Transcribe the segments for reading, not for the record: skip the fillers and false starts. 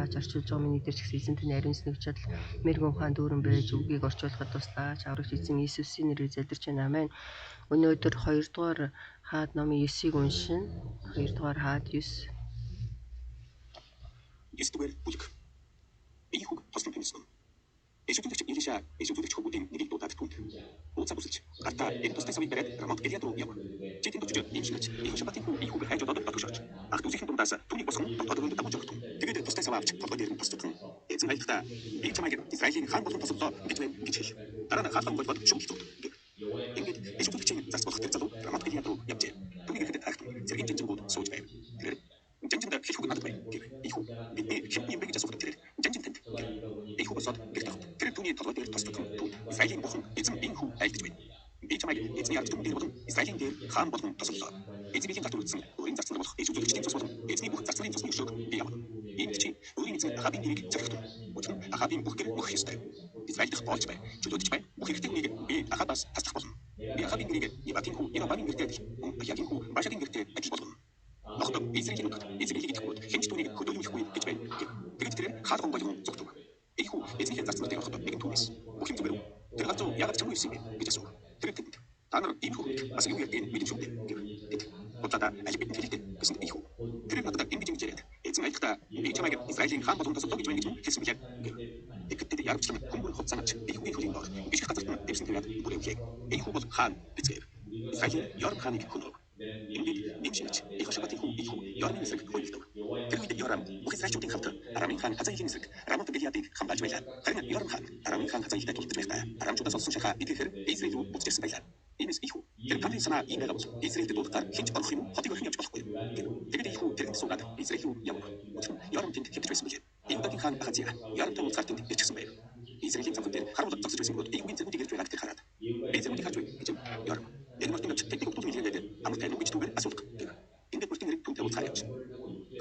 зааж орчуулж байгаа миний дээр ч гэсэн эзэнтэй ариун сүнэгчл мэрэгэн ухаан дүүрэн байж үгийг орчуулахад туслаач. Аврагч эзэн Иесусийн нэрээр залбирч байна. Амен. Өнөөдөр 2 дугаар хаад номын 9-ийг уншина. 2 дугаар хаад 9. 9-р бүлэг. Ийхүг хослон тэмцсэн. Эшүтгч Илиша эшүтгч хүмүүсийн нэгийг дуудаад түнд. Ууцаа бүсэлж гартаа энэ тустай савыг бариад Рамот Гэлиад руу яв. Чи тэнд очиж имшигч их шабатын хүн ийхүг хайж одоод батгшаач. Ах дүүсийн дундаас түүний босгон дотоод дагуулж өгтөн. Тэгээд тустай сав авч толгой дээр нь тосцсон. Эзэн айлтаа би чамайг Израилийн хаан болгон тосоллоо гэж байна гэж хэл. Дараа нь хаалхан болбод шүмж зүг. Ингээд эшүтгчийн зас болох тэр залуу Рамот Гэлиад руу явжээ. Түүний ихэд ахт зэргийн жинжингүүд сууж байв. Тэр жанжинд хэлхүүг надад бай. Ийхүү бидний хэн юм бэ гэж асуухад тэр жанжин танд. Ийхүү босоод гэртээ тэр түүний толгой дээр тосдох түүнд Израилийн бүхэн эзэн ийхүү айлдж байна. Би чамайг эзний ардтан дээр болон Израилийн дээр хаан болгон тосоллоо. Эзний зарцуулсан өөрийн зарцуулсан болох эшүүцэгчдийн цус болон эзний бүх зарцуулын цусны өшөөг би явна. Энэ чи өөрийн эзэн Ахабын нэрийг захирахтун. Учир нь Ахабын бүх гэр мөх ёстой. Израиль дахь болж бай. Чөлөөдөж бай. Бүх хэрэгтэй хүнийг би Ахабаас таслах болно. Би Ахабын нэрийг Ибатын хүү Яробамын гэртээ адил, Ахягын хүү Башагийн гэртээ адил болгоно. Нохдог Израилийн идэгүүд хинч түүнийг хөдөөлөхгүй гэж байна. Тэгэд тэр хаалган болгон зүгтв. Ийхүү эзний зарцуулалтыг ороход нэгэн түүнээс бүх юм зүгээр үү? Тэр галзуу яг ч юм уу ирсэн бэ гэж асуув. Тэр тэнд та нар ийм хүү бас юу ярьдгийг мэдэн шүү дээ. Гэв. Бодлоо аль бидэн хэлдэг гэсэн ийхүү. Тэр надад ингэж яриад. Эзэн айлтаа би чамайг Израилийн хаан болгон тосолдоо гэж байна гэж хэлсэн билээ. Тэгэхдээ ярагчлан хүмүүн хоцсанаж ийхүүгийн хөлийг доор гişг газарт нь дэвсэн тавиад бүрээвлээ. Ийхүү бол хаан бицгээр. Израилийн Йорам хааныг хөнөөв. Ингээд имшигч их шабатын хүү ийхүү Йорамын эсрэг хөлөлдөв. Тэр үед Йорам бүх израильчуудын хамт Арамын хаан Хазаилийн эсрэг Рамот Гэлиадыг хамгаалж байлаа. Харин Йорам хаан Арамын хаан Хазаилтай тултаж байхдаа Арамчуудаас олсон шахаа идэхээр Израиль рүү буцчихсан байлаа. Иймээс ийхүү тэр тамирын санаа ийм байгаа бол Израильд дуудахаар хинч орох юм хотыг орхин явж болохгүй. Тэгээд ийхүү тэрэнд суугаад Израиль рүү явв. Учир нь Йорам тэнд хэвтэж байсан билээ. Иудагийн хаан Ахазия Йорамтай уулзахаар тэнд ирчихсэн байв. Израилийн цанхан дээр харуулж зогсож байсан бөгөөд ийхүүгийн зэргүүдийг ирж байгааг тэр хараад би зэргүүдийг харж байна гэж Йорам. Энэ мөртөнд тэдний хүмүүс хэлээд амар тайван гэж түүгээр асуулах гэв. Ингээд мөртөнд нэр түнтэй уулзахаар явж.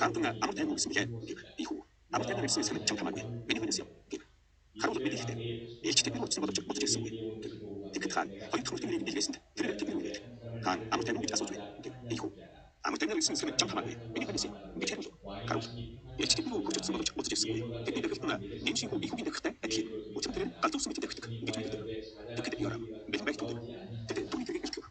Хаантан амар тайван гэсэн билээ гэв. Ийхүү амар тайван гэсэн эсрэг чам хамаагүй. Миний хөнөөс яв гэв. Харуул бид ихтэй. Ээлжтэй би утсан боловч бодож ирсэнгүй гэв. Тэгэхэд хаан хоёр дахь мөртөнд нэрийг илгээсэнд тэр тэдний үнээд. Хаан амар тайван гэж асууж байна гэв. Ийхүү амар тайван гэсэн эсрэг чам хамаагүй. Миний хөнөөс гэж хэлв. Харуул ээлжтэй би утсан боловч бодож ирсэнгүй. Тэдний дэрэгт нь энэ шинхүү ийхүүгийн дэрэгтээ адилхан. Учир нь тэр галзуурсан мэт дэрэгт гэж хэлдэг. Тэгэхэд Йорам бэлэн байх түнд. Тэгээд түүний дэргийг хэлдэг.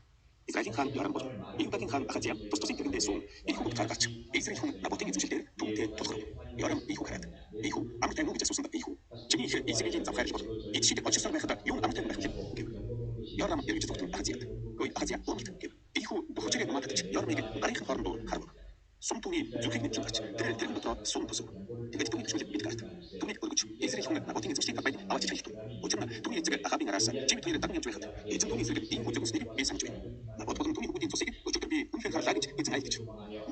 Израилийн хаан Йорам бол Иудагийн хаан Ахазия тус тусын тэрэндээ суун ийхүү гаргач Израиль хүн Наботын эзэмшилээр түүнтэй тулхав. Йорам ийхүү хараад ийхүү амар тайван гэж асуусан ба ийхүү чиний их Израилийн завхаарч бол эд шиг очсон байхад юу амар тайван байх вэ гэв. Йорам эргэж зүгтэн Ахазияд ой Ахазия уумт гэв. Ийхүү бүх хүчээр наматаж Йорамыг гарынхан хоорондоо харав. Сум түүний зүрхийг нэг чимгч тэр дотор сум тусав. Тэгээд түүний төшөлд бидгаарт. Түүнийг өргөж Израиль хүн Наботын эзэмшлийг аваад аваач хэлтэн. Учир нь түүний эзэг Ахабын араас чимд хоёр даган явж байхад эзэн түүний эсрэг ийм хүч өгснгийг би санаж байна. Набот болон түүний хүүхдийн цусыг өчигдөр би үнэхээр харлаа гэж эзэн айлгаж.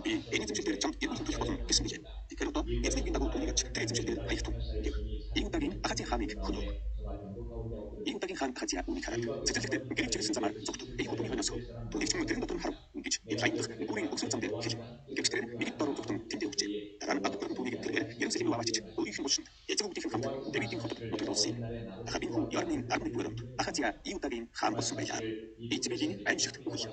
Би энэ эзэмшилээр чамд ирмэн төлөх болно гэсэн билээ. Тэгэхээр одоо эзний би дагуу түүнийг авч тэр эзэмшилээр хаягтун гэв. Иудагийн Ахазийн хааныг хөнөөв. Иудагийн хаан Ахазия үүнийг хараад цэцэрлэгт гэрчилсэн замаар зүгт ийхүү түүний хөнөөс түүний ч тэрэн дотор харав гэж Ефраим дах бүрийн өсөв зам дээр хэл. Гэвч тэр бид дор зүгтэн тэндээ өгчээ. Дараа нь Адбурын түүнийг тэрээр Ерүсалим руу аваачиж өөрийнх нь булшинд эзэн хүүхдийн хамт Давидын хотод нутагруулсан. Ахабын хүү Йормын 11-р онд Ахазия Иудагийн хаан болсон байлаа. Израилийн аймшигт үйл.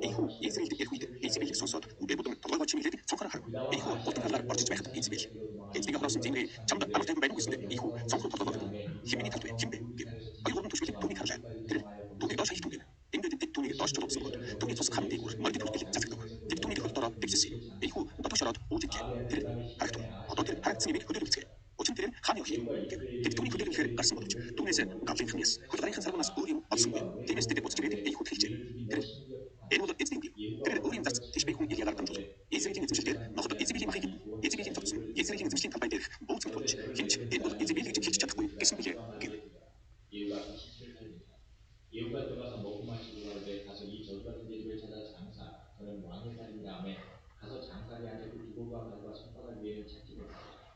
Ийхүү Израильд ирэх үед Израилийг сонсоод үдээ будам толгойгоо чимэглээд цонхоор харав. Ийхүү утган халаар орчиж байхад Израиль эзнийг аврасан зэмрээ чамд амар тайван байна гэсэндээ ийхүү цонхоор толгойгоо химний тавт байна химбэ гэв. Хоёр гурван төшлөг түүнийг харлаа. Тэр түүнийг доош хайтун гэв. Ингээд тэд түүнийг доош чулуулсан бод түүний цус хам дээгүүр морид хүртэл цацагдаг. Тэд түүний хөл дороо дэвсэсэн. Ийхүү дотоошороод үүдэглээ. Тэр харагтун. Одоо тэр харагдсан имийг хөдөлгөцгөө. Учир тэр хааны охин гэв. Тэд түүний хөдөлгөхөөр гарсан боловч түүнээс гавлын хамьяас хөл гарынхан сарванаас өөр юм олсонгүй. Тиймээс тэд буцаж ирээд ийхүү хэлжээ. Тэр энэ бол эзний үг. Тэр өөрийн зарц тишбэг хүн Илиягаар дамжуул. Израилийн эзэмшилээр ноход Израилийн махыг Израилийн цогцсон. Израилийн эзэмшлийн талбай дээрх бууцын тулж хинч энэ бол Израилийг хэлж чадахгүй гэсэн билээ гэв. 예후가 들어가서 먹고 마시고 가는데 가서 이 저주 같은 계집을 찾아 장사 저는 왕의 딸인 다음에 가서 장사하게 하되 그 두고가 발과 손바닥 위에는 찾지 못하더라.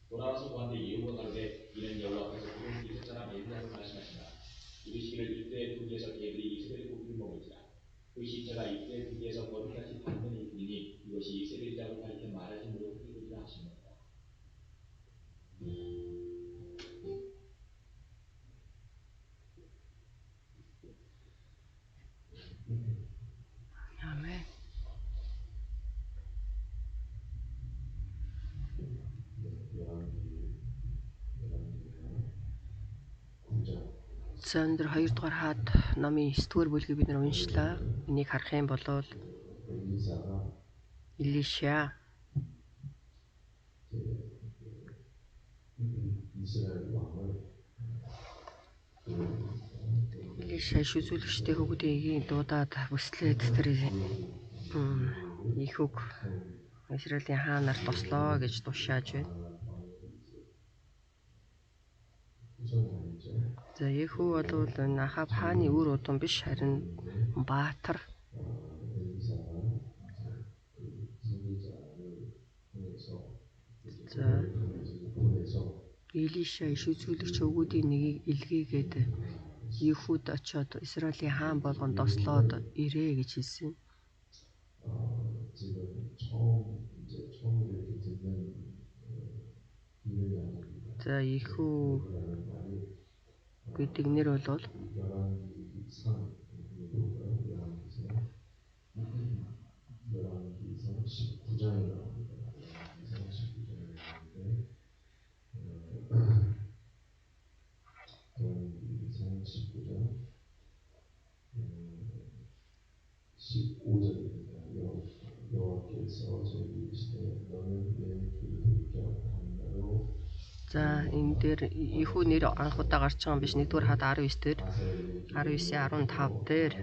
돌아와서 그한테 예후가 가로되 이는 여호와께서 부른 이색 사람 엘리야로 말씀하신다. 이르시기를 이때의 부지에서 개들이 이세벨의 고기를 먹을지라. 그 시체가 이때의 부지에서 거듭같이 닿는 일이니 이것이 이세벨이라고 가리켜 말하지 못하게 되리라 하시니라. 아멘. За өнөөдөр 2 дугаар хаад номын 9 дугаар бүлгийг бид нар уншлаа. Энийг харах юм бол 엘리사가 Илиша 이스라엘 왕을 Илиша иш үзүүлэгчтэй хөвгүүдийн дуудаад бүслээд тэр их үг Израилийн хаанаар тослоо гэж тушааж байна. 후손이 아니죠. За 예хүү бол энэ Ахав хааны үр удам биш харин баатар. 엘리사가 그 선지자를 통해서 За 보내서 Илиша иш үзүүлэгч хөвгүүдийн нэгийг илгээгээд 예хүүд очоод Израилийн хаан болгонд тослоод ирээ гэж хэлсэн. 지금 처음으로 이렇게 듣는 이름이 아닙니다. За 예хүү 라는 말이 гэдэг нэр бол 열왕기상 19장에 나옵니다. 열왕기상 19장에 나오는데 열왕기상 19장 15절입니다. 여호와께서 저에게 이르시되 너는 내 기름을 한나로 За энэ дээр 예хүү нэр анх удаа гарч байгаа юм биш. 1-р хад 19 дээр 19:15 дээр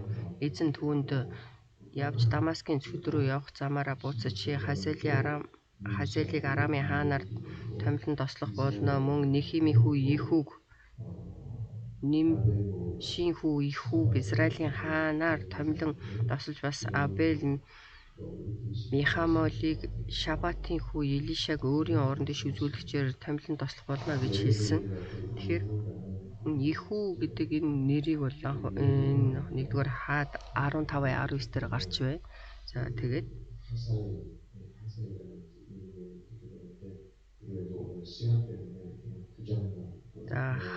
эзэн түүнд явж Дамаскын цэд рүү явах замаараа буцаж чи Хазелийг Арамын хаанаар томилон тослох болно. Мөн Нехими хүү 예хүүг Шин хүү Ихүүг Израилийн хаанаар томилон тосолж бас Абел Михамолыг Шабатын хүү Илишаг өөрийн оронд иш үзүүлэгчээр томилон тослох болно гэж хэлсэн. Тэгэхээр Ихүү гэдэг энэ нэрийг бол энэ 1-р хаад 15-19 дээр гарч байна. За тэгээд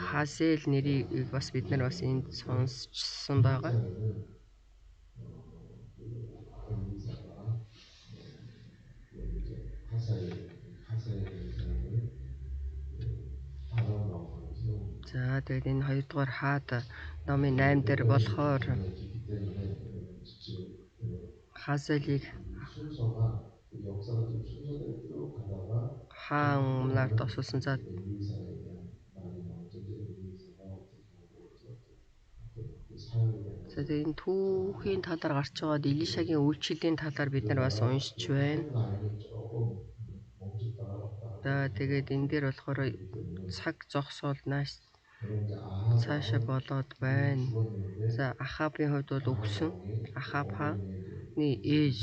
Хазел нэрийг бас бид нар бас энд сонссон байгаа. За тэгээд энэ 2-р хаад номын 8 дээр болохоор Хазелийг хаан өмнөр тосолсон. За тэгээд энэ түүхийн талаар гарч байгаад Илишагийн үйлчлэлийн талаар бид нар бас уншиж байна. За тэгээд энэ дээр болохоор цаг зогсоолнаас цаашаа болоод байна. За Ахабын хувьд бол өгсөн. Ахаб хааны ээж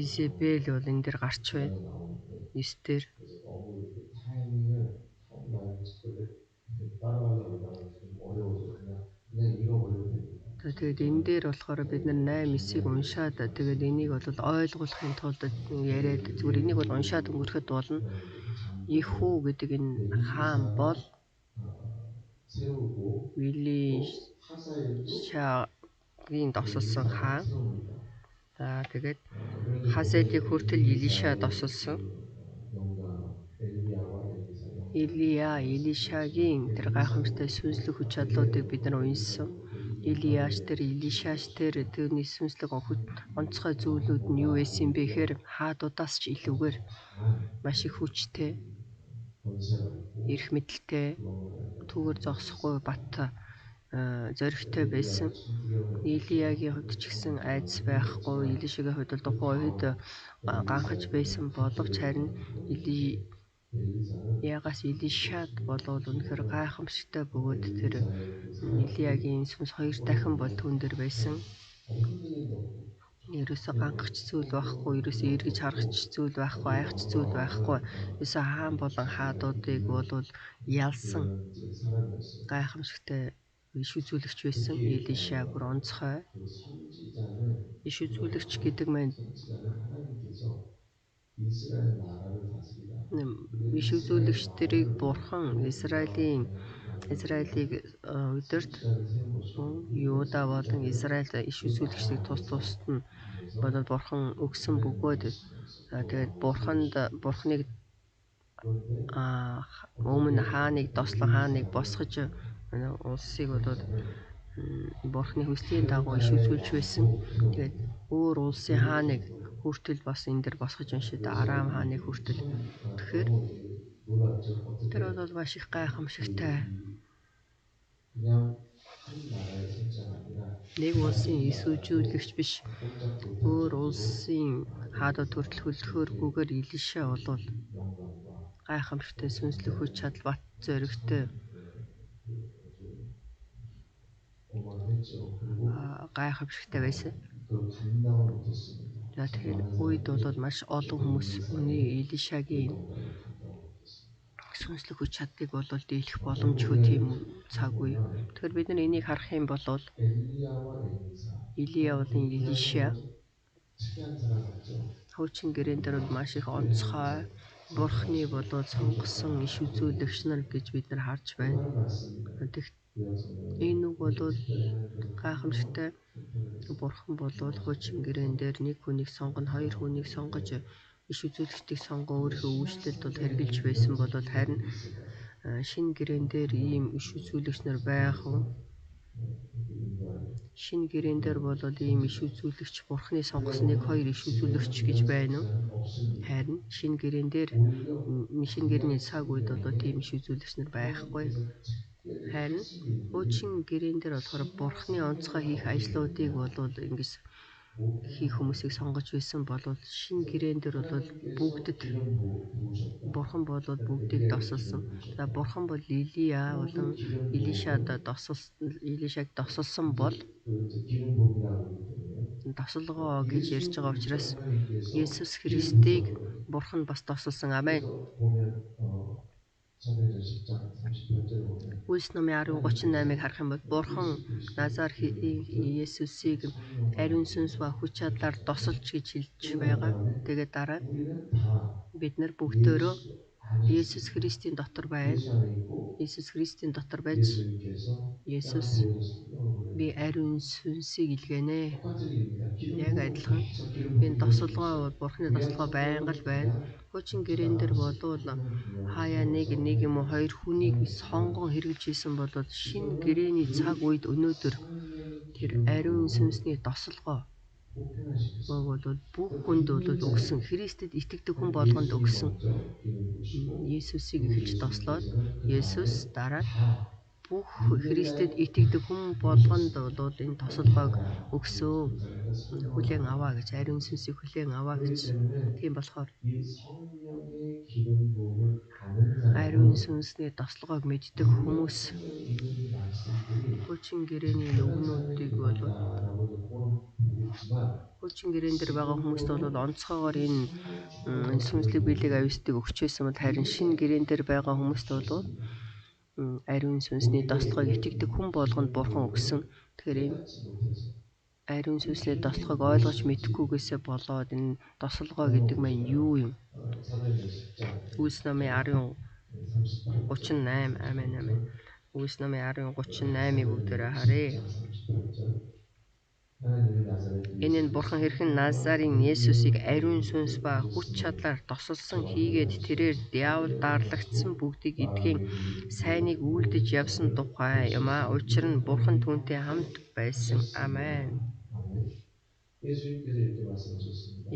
Изебел бол энэ дээр гарч байна. 9 дээр. Тэгээд энэ дээр болохоор бид нар 8-9-ийг уншаад тэгээд энийг бол ойлгуулахын тулд яриад зүгээр энийг бол уншаад өнгөрөхөд болно. Ихүү гэдэг энэ хаан бол Илишагийн тосолсон хаан. За тэгээд Хазелийг хүртэл Илиша тосолсон. Илишагийн тэр гайхамшигтай сүнслэг хүч чадлуудыг бид нар уншсан. Илияш тэр Илишаш тэр түүний сүнслэг онцгой зүйлүүд нь юу байсан бэ гэхээр хаадуудаас ч илүүгээр маш их хүчтэй, эрх мэдэлтэй, түүгээр зогсохгүй бат зоригтой байсан. Илиягийн хувьд ч гэсэн айдас байхгүй, Илишагийн хувьд бол тухайн үед ганхаж байсан боловч харин Ягаас Илишад болвол үнэхээр гайхамшигтай бөгөөд тэр Илиягийн сүнс 2 дахин бол түүн дээр байсан. Ерөөсө гангахч зүйл байхгүй, ерөөсө эргэж харахч зүйл байхгүй, айхч зүйл байхгүй. Ерөөсө хаан болон хаадуудыг бол ялсан гайхамшигтай иш үзүүлэгч байсан. Илиша бүр онцгой иш үзүүлэгч гэдэг маань иш үзүүлэгчдэрийг бурхан Израилийг өдөрт Юда болон Израиль иш үзүүлэгчдийг тусад нь бодол бурхан өгсөн бөгөөд тэгээд бурхныг өмнө хааныг тослон хааныг босгож улсыг болоод Бурхны хүслийн дагуу иш үзүүлж байсан. Тэгээд өөр улсын хааныг хүртэл бас энэ дэр босгож уншид Арам хааныг хүртэл. Тэгэхээр 놀랍죠. тэр 어떻게 бол маш их гайхамшигтай. 그냥 한 나라의 선자가 아니라 Нэг улсын ис үзүүлэгч биш. 꼼짝도 Өөр улсын хаадад хүртэл хөлдөхөөргүйгээр Илиша болвол 영광과 гайхамшигтай сүнслэг хүч чадал бат зоригтой 어마어마했죠. 그리고 гайхамшигтай байсан. 그걸 감당을 못했습니다. За тэгэхээр үед бол маш олон хүмүүс үний Илишагийн 감당을 못했습니다. сүнслэг хүч чадлыг бол дийлэх боломжгүй тийм цаг үе. Тэгэхээр бид нар энийг харах юм бол 엘리야와 엘리사 Илия болон Илиша 특이한 사람 같죠. хуучин гэрэн дээр бол маш их онцгой Бурхны болоод сонгосон иш үзүүлэгч нар гэж бид нар харж байна. 그 말씀을 Энэ үг бол гайхамшигтай. Бурхан болоод хуучин гэрэн дээр нэг хүнийг сонгоно, хоёр хүнийг сонгож иш үзүүлэгчдийг сонгоо өөрийнхөө үйлчлэлд бол хэрэгжилж байсан бол харин шинэ гэрэн дээр ийм иш үзүүлэгч нар байх уу? Шинэ гэрэн дээр бол ийм иш үзүүлэгч Бурхны сонгосон нэг хоёр иш үзүүлэгч гэж байна уу? Харин шинэ гэрэн дээр шинэ гэрний цаг үед бол тийм иш үзүүлэгч нар байхгүй. Харин хуучин гэрэн дээр болохоор Бурхны онцгой хийх ажлуудыг бол ингэж хийх хүмүүсийг сонгож байсан бол шинэ гэрэн дээр бол бүгдэд Бурхан болоод бүгдийг тосолсон. За Бурхан бол Илия болон Илишад Илишаг тосолсон бол тосолгоо гэж ярьж байгаа учраас Есүс Христийг Бурхан бас тосолсон. Амен. Үлс номын 10:38-ыг харах юм бол Бурхан Назар Есүсийг ариун сүнс ба хүч чадлаар тосолж гэж хэлж байгаа. Тэгээд дараа бид нар бүгдөө Есүс Христийн дотор байна. Есүс Христийн дотор байж Есүс би ариун сүнсийг илгээнэ. Яг адилхан энэ тосолгоо Бурхны тосолгоо байнга л байна. Хуучин гэрэн дээр болвол хаяа нэг юм уу хоёр хүнийг сонгон хэрэгжилж исэн бол шинэ гэрэний цаг үед өнөөдөр тэр ариун сүнсний тосолгоо бол бүх хүнд бол өгсөн. Христэд итгэдэг хүн болгонд өгсөн. Есүсийг эхэлж тослоод Есүс дараа бүх Христэд итгэдэг хүн болгонд бол энэ тосолгоог өгсөн. Хүлээн аваа гэж, ариун сүнсийг хүлээн аваа гэж. Тийм болохоор ариун сүнсний тослогоог мэддэг хүмүүс хуучин гэрээний өгнүүдийг бол хуучин гэрээн дээр байгаа хүмүүст бол онцгойгоор энэ сүнслэг биелэг аюулсыг өгч байсан бол харин шинэ гэрээн дээр байгаа хүмүүст бол ариун сүнсний тослогоог итгэдэг хүн болгонд Бурхан өгсөн. Тэгэхээр энэ ариун сүнсний тослогоог ойлгож мэдэхгүйгээсээ болоод энэ тослогоо гэдэг маань юу юм? Үлс номын 10:38 амен амен. Үлс номын 10:38-ыг бүгдээрээ харъя. Энэ нь Бурхан хэрхэн Назарын Есүсийг ариун сүнс ба хүч чадлаар тосолсон хийгээд тэрээр диавол daарлагдсан бүгдийг эдгийн сайныг үлдэж явсан тухай юм а. Учир нь Бурхан түүнтэй хамт байсан. Амен.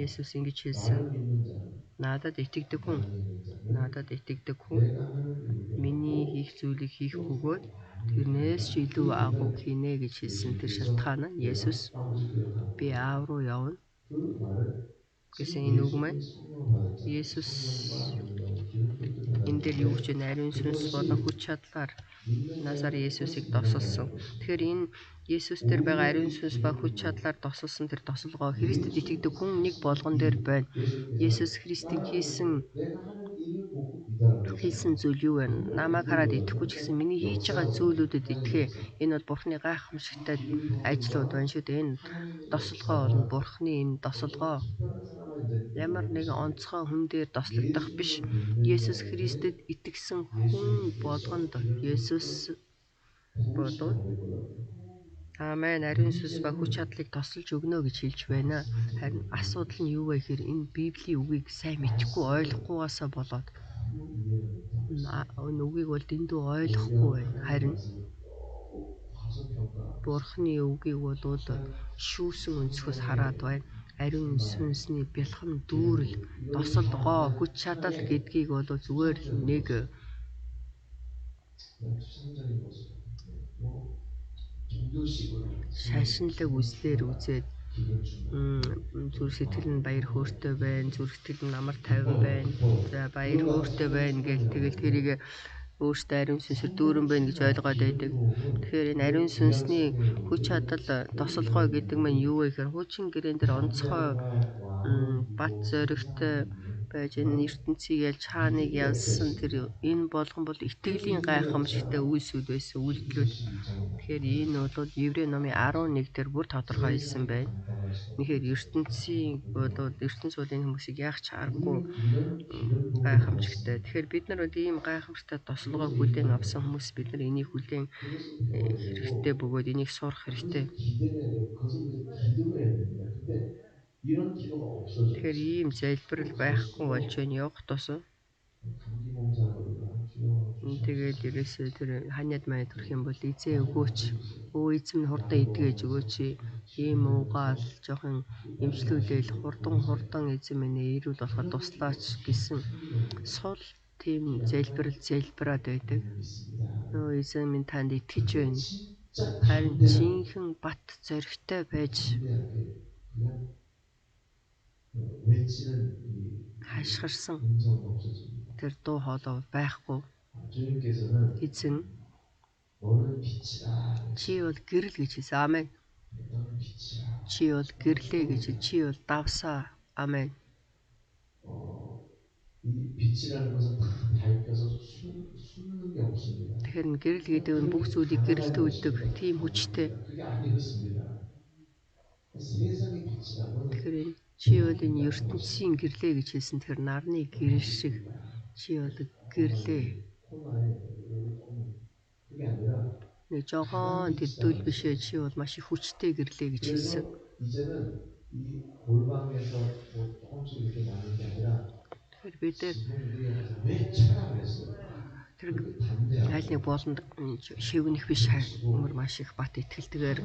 Есүс ингэж хэлсэн. Надад итгэдэг хүн миний хийх зүйлийг хийх бөгөөд тэрнээс ч илүү агуу хийнэ гэж хэлсэн. Тэр шалтгаан нь Есүс би аав руу явна гэсэн энэ үг маань. Есүс энэ дээр юу гэж ариун сүнс болон хүч чадлаар Назарын Есүсийг тосолсон. Тэгэхээр энэ Есүс дээр байгаа ариун сүнс ба хүч чадлаар тосолсон тэр тослогоо Христэд итгэдэг хүн нэг болгон дээр байна. Есүс Христийн хийсэн зүйл юу вэ? Намайг хараад итгэхгүй ч гэсэн миний хийж байгаа зүйлүүдэд итгэе. Энэ бол Бурхны гайхамшигтай ажлууд байна шүү дээ. Энэ тослогоо бол Бурхны энэ тослогоо ямар нэгэн онцгой хүн дээр тослогдох биш. Есүс Христэд итгэсэн хүн болгонд Есүс болоод Амен ариун сүнс ба хүч чадлыг тосолж өгнө гэж хэлж байна. Харин асуудал нь юу вэ гэхээр энэ Библийн үгийг сайн мэдхгүй ойлгохгүйгаасаа болоод энэ үгийг бол дэндүү ойлгохгүй байна. Харин Бурхны үгийг болоод шүүсэн өнцгөөс хараад байна. Ариун сүнсний бэлхэм дүүрэл, досол гоо, хүч чадал гэдгийг бол зүгээр л нэг 그냥 추상적인 모습, 뭐 종교식으로 шашинлаг үзлээр үзээд 기분 충만. зүрх сэтгэл нь баяр хөөртэй байна, зүрх сэтгэл нь амар тайван байна. За баяр хөөртэй байна гэл тэгэл тэрийг өөртөө ариун сүнсээр дүүрэн байна гэж ойлгоод байдаг. Тэгэхээр энэ ариун сүнсний хүч чадал тосолгоо гэдэг маань юу вэ гэхээр хуучин гэрээн дээр онцгой бат зоригтой байж энэ ертөнцийг ялж хааныг ялсан тэр энэ болгон бол итгэлийн гайхамшигтай үйлсүүд байсан үйлдэлүүд. Тэгэхээр энэ бол Еврей номын 11 дээр бүр тодорхойлсон байна. Тэгэхээр ертөнцийн болоод ертөнц бол энэ хүмүүсийг яах ч аргагүй гайхамшигтай. Тэгэхээр бид нар ийм гайхамшигтай тослогоо хүлээн авсан хүмүүс бид нар энийг хүлээн хэрэгтэй бөгөөд энийг сурах хэрэгтэй. 기대해야 돼요. 거기서 기도를 해야 됩니다. 근데 이런 기도가 없어져. Тэгэхээр ийм залбирал байхгүй болж байна явах тусам. 감기 몸살거리가 Тэгээд ерөөсөө тэр ханиад маань төрөх юм бол эзээ өгөөч. Өө эзэм нь хурдан идгээж өгөөч. Ийм уугаал жоохон эмчлүүлээл хурдан эзэм минь ирүүл болоход туслаач гэсэн сул тийм залбираад байдаг. Өө эзэм минь танд итгэж байна. Харин жинхэнэ бат зоригтой байж хашгирсан тэр дуу хоолой байхгүй. Эзэн чи бол гэрэл гэж хэлсэн. Амен. Чи бол гэрлээ гэж, чи бол давсаа. Амен. Тэгэхээр гэрэл гэдэг нь бүх зүйлийг гэрэлтүүлдэг тийм хүчтэй. Тэгэхээр чи бол энэ ертөнцийн гэрлээ гэж хэлсэн. Тэгэхээр нарны гэрэл шиг чи бол гэрлээ. Нэг жоохон тэдүүл бишээ чи бол маш их хүчтэй гэрлээ гэж хэлсэн. Тэгэхээр бид тэр аль нэг болонд шивнэх биш өмөр маш их бат итгэлтэйгээр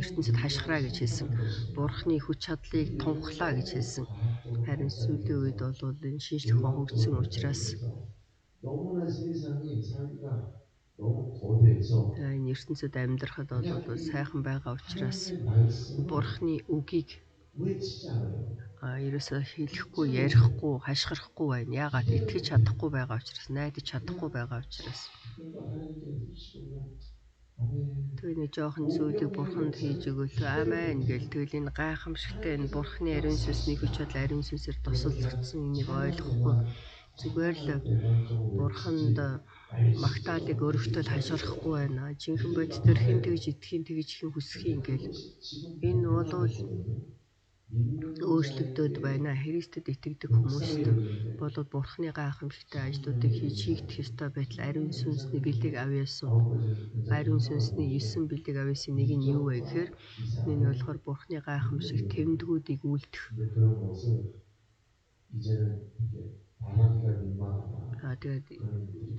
ертөнцид хашгираа гэж хэлсэн. Бурхны хүч чадлыг тунхлаа гэж хэлсэн. Харин сүүлийн үед бол энэ шинжлэх ухаан хөгжсөн учраас энэ ертөнцид амьдрахад бол сайхан байгаа учраас Бурхны үгийг ерөөсөө хэлэхгүй, ярихгүй, хашгирахгүй байна. Яагаад итгэж чадахгүй байгаа учраас, найдаж чадахгүй байгаа учраас. Тэгээ нэг жоохон зүйлийг Бурханд хийж өгөөлөө. Амен гэл тэгэл энэ гайхамшигтай энэ Бурхны ариун сүнсний хүч чадал ариун сүнсээр тусалцсан энийг ойлгохгүй. Зүгээр л Бурханд магтаалыг өргөтөл хашгирахгүй байна. Жинхэнэ бодис төр хэн тэгж итгэхийн тэгж хэн хүсхийн гэл. Энэ бол өөрчлөгдөд байна. Христэд итгэдэг хүмүүст болоод Бурхны гайхамшигтай ажлуудыг хийгдэх ёстой байтал ариун сүнсний бэлэг авьяасан. Ариун сүнсний 9 бэлэг авьяасын нэг нь юу вэ гэхээр энэ болохоор Бурхны гайхамшиг тэмдгүүдийг үлдэх. Тэгээд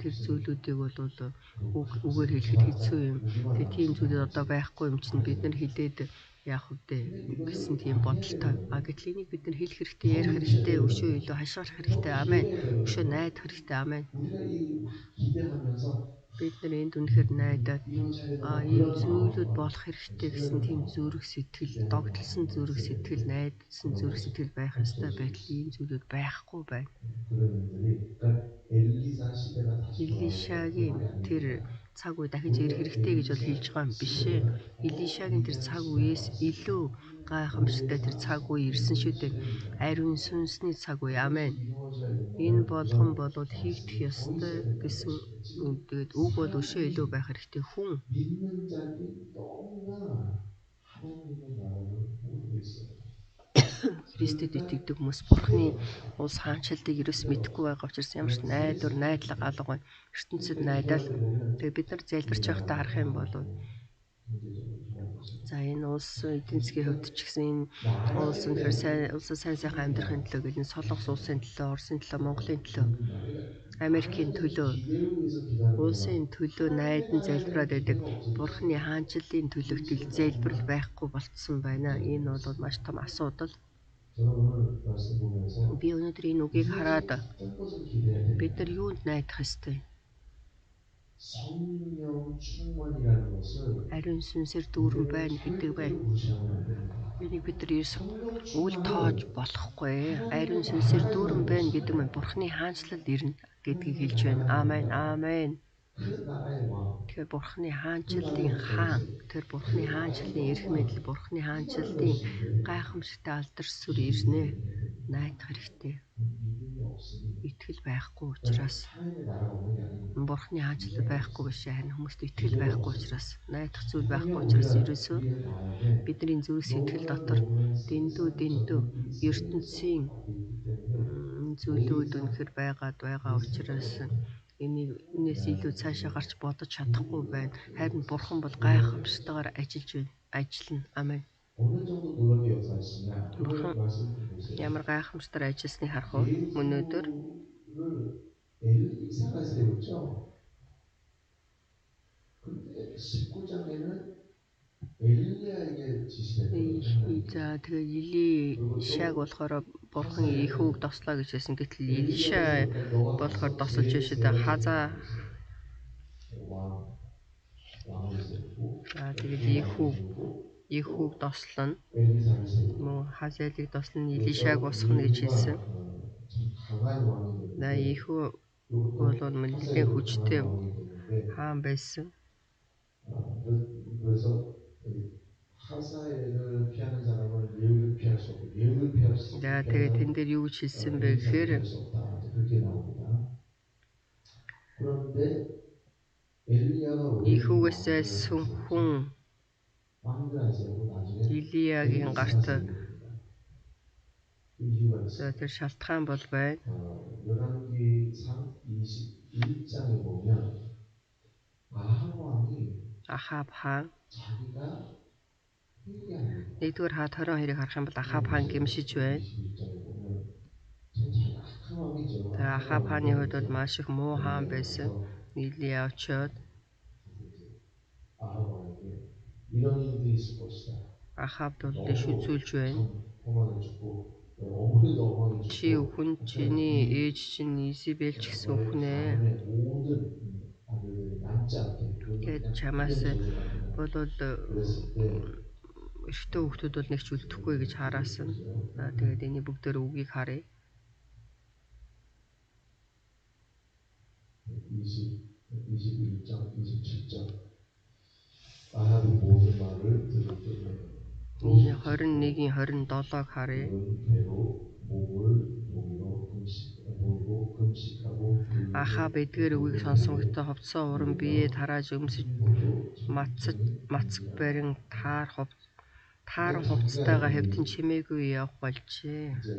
тэр зүйлүүдийг бол үгээр хэлэхэд хэцүү юм. Тэгээд тийм зүйлүүд одоо байхгүй юм чинь бид нар хэлээд яах вэ гэсэн тийм бодолтой. Гэтэл энийг бид нар хэлэх хэрэгтэй, ярих хэрэгтэй, өшөө илүү хашгирах хэрэгтэй. Амен. Өшөө найдах хэрэгтэй. Амен. Бид нар энд үнэхээр найдаад ийм зүйлүүд болох хэрэгтэй гэсэн тийм зүрх сэтгэл, догтлсон зүрх сэтгэл, найдсан зүрх сэтгэл байх ёстой байтал ийм зүйлүүд байхгүй байна. Илишагийн тэр цаг үе дахиж ирэх хэрэгтэй гэж бол хэлж байгаа юм биш ээ. Илишагийн тэр цаг үеэс илүү гайхамшигтай тэр цаг үе ирсэн шүү дээ. Ариун сүнсний цаг үе. Амен. Энэ болгон болоод хийгдэх ёстой гэсэн тэгээд үг бол өшөө илүү байх хэрэгтэй. Хүн Христэд итгэдэг хүмүүс Бурхны улс хаанчлалыг ерөөс мэдэхгүй байгаа учраас ямар ч найдлага алга байна. ертөнцид найдаал. Тэгээ бид нар залбирч байхдаа харах юм бол за энэ улс эдийн засгийн хувьд ч гэсэн энэ улс үнэхээр улсаа сайн сайхан амьдрахын төлөө гэдэг нь Солонгос улсын төлөө, Оросын төлөө, Монголын төлөө Америкийн төлөө, 기대를 위해서 기도하는 улсын төлөө найдан залбираад байдаг. Бурхны хаанчлалын төлөвт залбирал байхгүй болцсон байна. Энэ бол маш том асуудал. 저는 오늘 말씀 보면서 Би өнөөдөр энэ үгийг хараад 어떤 것을 기대해야 되냐? бид нар юунд найдах ёстой? 성령 충만이라는 것을 Ариун сүнсээр дүүрэн байна гэдэг байна. 무시하면 안 됩니다. Энийг бид нар үл тоож болохгүй. Ариун сүнсээр дүүрэн байна гэдэг нь Бурхны хаанчлал ирнэ гэдгийг хэлж байна. Аамен. Аамен. 그 나라의 왕, Тэгэхээр Бурхны хаанчлалын хаан, тэр Бурхны хаанчлалын эрх мэдэл, Бурхны хаанчлалын гайхамшигтай алдар сүр ирнэ. Найдах хэрэгтэй. 믿음이 없으니 Итгэл байхгүй учраас, 하나님의 나라가 오는 게 아닙니다. Бурхны хаанчлал байхгүй биш, харин хүмүүст итгэл байхгүй учраас, найдах зүйл байхгүй учраас ерөөсөө 우리의 마음에 бидний зүрх сэтгэл дотор дэндүү ертөнцийн зүйлүүд үнэхэр байгаа учраас энэс илүү цаашаа гарч бодож чадахгүй байна. Харин Бурхан бол гайхамшигтайгаар ажиллана. Амен. 어느 정도 놀랍게 역사하시냐? Бурхан 오늘 말씀 보세요. ямар гайхамшигтай ажилласныг харах уу? Өнөөдөр 엘리사가 세웠죠. 근데 19장에는 엘리야에게 지시했거든요. за тэгээ Илишаг болохоор Бурхан Ихүүг дослоо гэж хэлсэн. Гэтэл Илиша болохоор досолж байсан. Хазаа 왕을 세우고 тэгээд Ихүүг дослоно. 엘리사를 세우고 Мөн Хазаэлийг дослон Илишаг босгоно гэж хэлсэн. 강한 왕이 На 되는데 Ихүү бол нэлээд хүчтэй хаан байсан. 그래서 하사엘을 피하는 사람은 예후를 피할 수 없고 예후를 피할 수 За тэгээд тэн дээр юу гэж хэлсэн бэ гэхээр 그렇게 나옵니다. 그런데 엘리야가 Ихүүгээс зайлсхан хүн 왕들을 세우고 나중에 Илиягийн гарт 그 이유가 있어요. за тэр шалтгаан бол байна. 열왕기상 21장에 보면 아합 왕이 Ахаб хаан 자기가 회개합니다. нэгдүгээр хаад 22-ыг харах юм бол Ахаб хаан гэмшиж байна. 21장에 보면 참 악한 왕이죠. Тэгээ Ахаб хааны хувьд бол маш их муу хаан байсан. Илия очоод 아합 왕에게 이런 일들이 있을 것이다. Ахабд бол дэш үзүүлж байна. 포만을 주고 어머니도 어머니 Чи өхөн чиний ээж чинь Изабель ч гэсэн өхнээ. 모든 아들들이 남지 않게 Тэгээд чамаас бол 그랬을 때 эрэгтэй хүүхдүүд бол нэг ч үлдэхгүй гэж хараасан. За тэгээд энэ бүгдээр үгийг харъя. 21장 27장 아합이 모든 말을 들을 때에 Энэ 21-ийн 27-ыг харъя. 배로 몸을 동이로 금식하고 Ахаб эдгээр үгийг сонсонготой хувцсан уран биеэ тарааж өмсөж мацаг барин тааран хувцтайгаа хэвтэн чимээгүй явах болжээ. 이제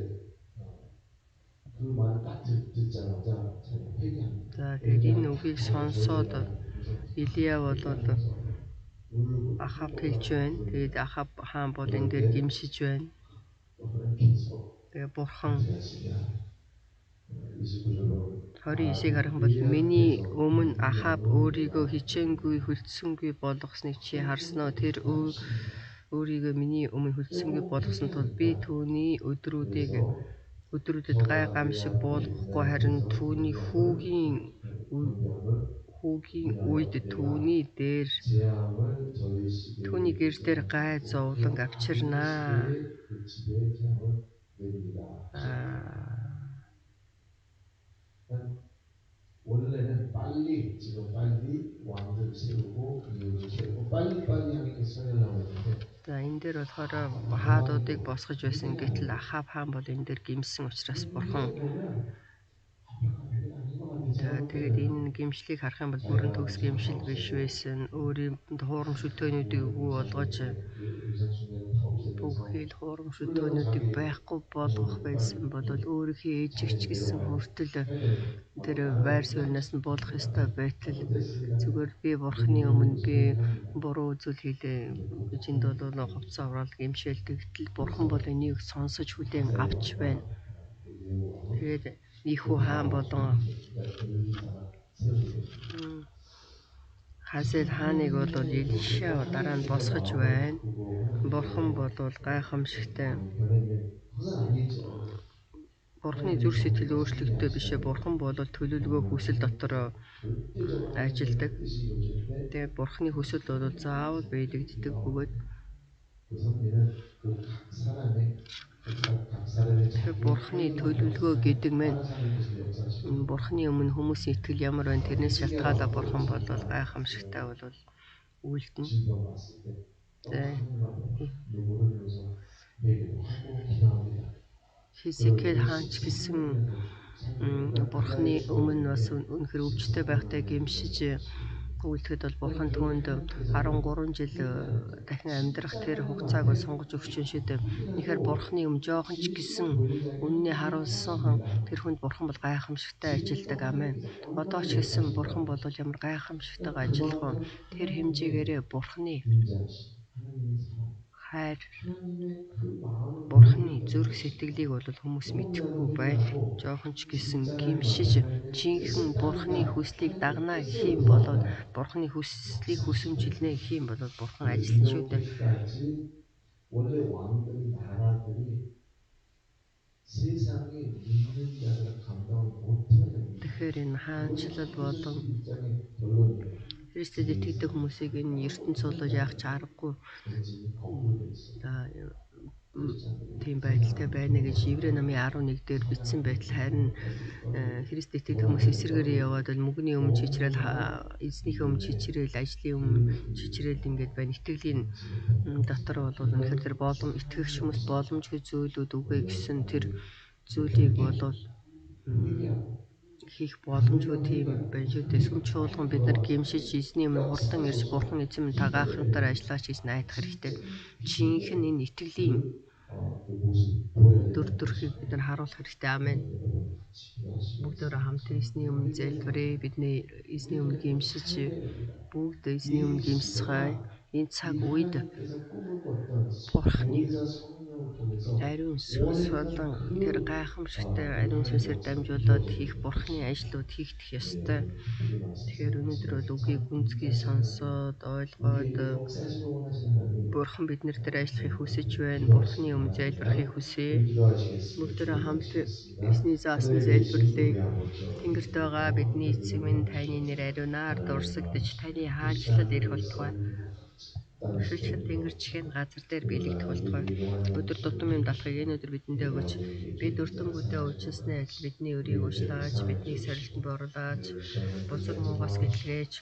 그 말을 딱 듣자마자 자기가 회개합니다. За тэгээд энэ үгийг сонсоод Илия бол Ахабд хэлж байна. Тэгээд Ахаб хаан бол энэ дээр гимшиж байна. Тэгээд Бурхан 29-ыг харах юм бол миний өмнө Ахаб өөрийгөө хичээнгүй хөлдсөнгүй болгосныг чи харсан уу? Тэр өөрийгөө миний өмнө хөлдсөнгүй болгосон тул би түүний өдрүүдэд гай гамшиг буулгахгүй харин түүний хүүгийн үед түүний гэр дээр гай зовлон авчирнаа. 원래는 지금 빨리 왕들 세우고 이웃을 세우고 빨리 하는 게 성향이라고 했는데 За энэ дээр болохоор хаадуудыг босгож байсан. Гэтэл Ахаб хаан бол энэ дээр гимсэн учраас Бурхан тэгээд энэ гимшлийг харах юм бол бүрэн төгс гимшил биш байсан. Өөрийн хуурам шүтөөнүүдийг өгөө болгож бүхэл хуурам шүтөөнүүдийг байхгүй болгох байсан бол өөрийнхөө ээжийг ч гэсэн хүртэл тэр байр сууриас нь буулгах ёстой байтал зүгээр би Бурханы өмнө би буруу зүйл хийлээ гэж энд бол хувцас аваад гимшээл тэгтэл Бурхан бол энийг сонсож хүлээн авч байна. Тэгээд Ихүү хаан болон Хазэл хааныг бол Элиша дараа нь босгож байна. Бурхан бол гайхамшигтай. Бурханы зүрх сэтгэл өөрчлөгдөө бишээ. Бурхан бол төлөвлөгөө хүсэл дотор ажилладаг. Тэгээд Бурханы хүсэл бол заавал биелэгддэг бөгөөд Бурханы төлөвлөгөө гэдэг нь Бурханы өмнө хүмүүсийн итгэл ямар байна тэрнээс шалтгаалаад Бурхан бол гайхамшигтай бол үйлдэнэ. Хизкиэл хаанч гэсэн Бурханы өмнө бас үнэхэр өвчтэй байхтай гэмшиж үйлдэхэд бол Бурхан түүнд 13 жил дахин амьдрах тэр хугацааг сонгож өгч шүү дээ. Үнэхээр Бурханы өмнө жоохон ч гэсэн үннээ харуулсан тэр хүнд Бурхан бол гайхамшигтай ажилдаг. Амен. Одоо ч гэсэн Бурхан бол ямар гайхамшигтайгаар ажиллах вэ? Тэр хэмжээгээрээ Бурханы хайр, Бурханы зүрх сэтгэлийг бол хүмүүс мэдэхгүй байна. Жоохон ч гэсэн гимшиж жинхэнэ Бурханы хүслийг дагнаа гэх юм бол Бурханы хүслийг хүсэмжилнэ гэх юм бол Бурхан ажиллана шүү дээ. 원래 왕들이 나라들이 세상에 믿는 자들의 감당을 못하는 Тэгэхээр энэ хаанчлал болон 결론이에요. Христэд итгэдэг хүмүүсийг энэ ертөнц бол яах ч аргагүй тийм байдалтай байна гэж Еврей намын 11 дээр бичсэн байтал харин Христэд итгэдэг хүмүүс эсрэгээр яваад мөнгөний өмнө чичрээл эзнийхээ өмнө чичрээл ажлын өмнө чичрээл ингэж байна. Итгэлийн дотор бол үнэхээр тэр итгэгч хүмүүс боломжгүй зүйлүүд үгүй гэсэн тэр зүйлийг болоод хийх боломжгүй тийм байна шүү дээ. Сүм чуулган бид нар гимшиж эзний өмнө хурдан ирж Бурхан эзэм тагаахнаар ажиллаач гэж найдах хэрэгтэй. Жинхэнэ энэ итгэлийн дүр төрхийг бид нар харуулах хэрэгтэй. Амен. Бүгдөө хамт эзний өмнө залбирая. Бидний эзний өмнө гимшиж бүгд эзний өмнө гимсцгаая. Энэ цаг үед Бурханы ариун сүнс болон тэр гайхамшигтай ариун сүнсээр дамжуулаад хийх Бурханы ажлууд хийгдэх ёстой. Тэгэхээр өнөөдөр бол үгийг гүнзгий сонсоод ойлгоод Бурхан биднэр дээр ажиллахыг хүсэж байна. Бурханы өмнө залбирахыг хүсье. Бүгдөө хамт эзний заасан залбирлыг Тэнгэрт байгаа бидний эцэг минь таны нэр ариунаар дурсагдж таны хаанчлал ирэх болтугай. Шилхэн тэнгэрчхийн газар дээр биелэгдэх болтугай. Өдөр тутам юм давхыг энэ өдөр бидэндээ өгөөч. Бид өртөнгүүтээ уучлсны адил бидний өрийг уучлаач. Бидний сорилтанд оруулаач. Бузар муугаас гэлгээж.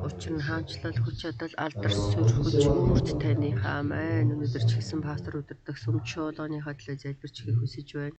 Учир нь хаанчлал хүч чадал алдар сүрхэж үрд таних. Амен. Өнөөдөр ч гэсэн пастор өдөрдөх сүм чуулганыхаа төлөө залбирч хүсэж байна.